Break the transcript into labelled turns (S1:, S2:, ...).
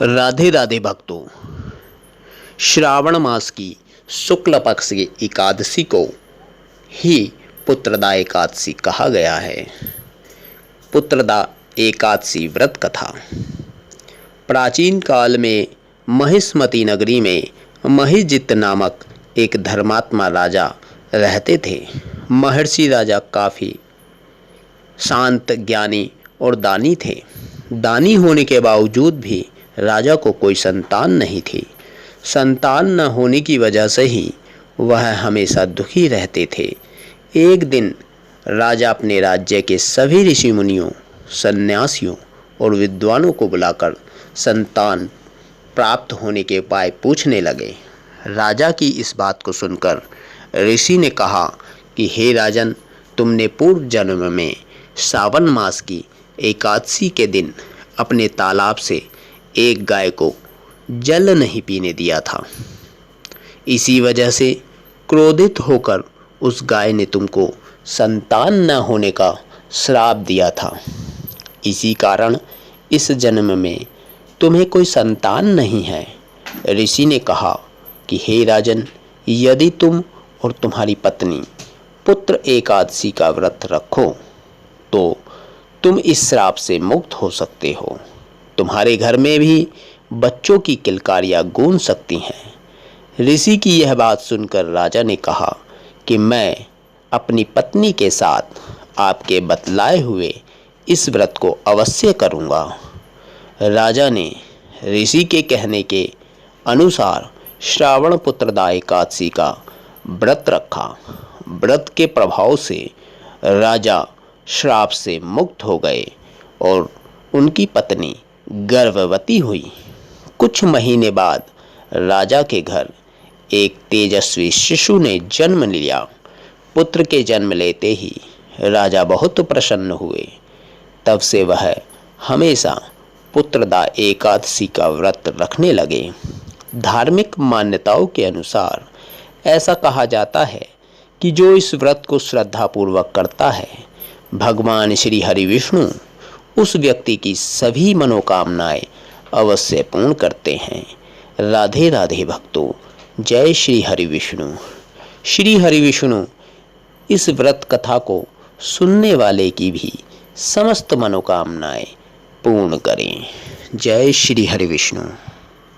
S1: राधे राधे भक्तों। श्रावण मास की शुक्ल पक्ष की एकादशी को ही पुत्रदा एकादशी कहा गया है। पुत्रदा एकादशी व्रत कथा। प्राचीन काल में महिष्मती नगरी में महिजित नामक एक धर्मात्मा राजा रहते थे। महर्षि राजा काफ़ी शांत, ज्ञानी और दानी थे। दानी होने के बावजूद भी राजा को कोई संतान नहीं थी। संतान न होने की वजह से ही वह हमेशा दुखी रहते थे। एक दिन राजा अपने राज्य के सभी ऋषि मुनियों, सन्यासियों और विद्वानों को बुलाकर संतान प्राप्त होने के उपाय पूछने लगे। राजा की इस बात को सुनकर ऋषि ने कहा कि हे राजन, तुमने पूर्व जन्म में सावन मास की एकादशी के दिन अपने तालाब से एक गाय को जल नहीं पीने दिया था। इसी वजह से क्रोधित होकर उस गाय ने तुमको संतान न होने का श्राप दिया था। इसी कारण इस जन्म में तुम्हें कोई संतान नहीं है। ऋषि ने कहा कि हे राजन, यदि तुम और तुम्हारी पत्नी पुत्र एकादशी का व्रत रखो तो तुम इस श्राप से मुक्त हो सकते हो। तुम्हारे घर में भी बच्चों की किलकारियाँ गूंज सकती हैं। ऋषि की यह बात सुनकर राजा ने कहा कि मैं अपनी पत्नी के साथ आपके बतलाए हुए इस व्रत को अवश्य करूँगा। राजा ने ऋषि के कहने के अनुसार श्रावण पुत्रदा एकादशी का व्रत रखा। व्रत के प्रभाव से राजा श्राप से मुक्त हो गए और उनकी पत्नी गर्भवती हुई। कुछ महीने बाद राजा के घर एक तेजस्वी शिशु ने जन्म लिया। पुत्र के जन्म लेते ही राजा बहुत प्रसन्न हुए। तब से वह हमेशा पुत्रदा एकादशी का व्रत रखने लगे। धार्मिक मान्यताओं के अनुसार ऐसा कहा जाता है कि जो इस व्रत को श्रद्धापूर्वक करता है, भगवान श्री हरि विष्णु उस व्यक्ति की सभी मनोकामनाएं अवश्य पूर्ण करते हैं। राधे राधे भक्तों। जय श्री हरि विष्णु। श्री हरि विष्णु इस व्रत कथा को सुनने वाले की भी समस्त मनोकामनाएं पूर्ण करें। जय श्री हरि विष्णु।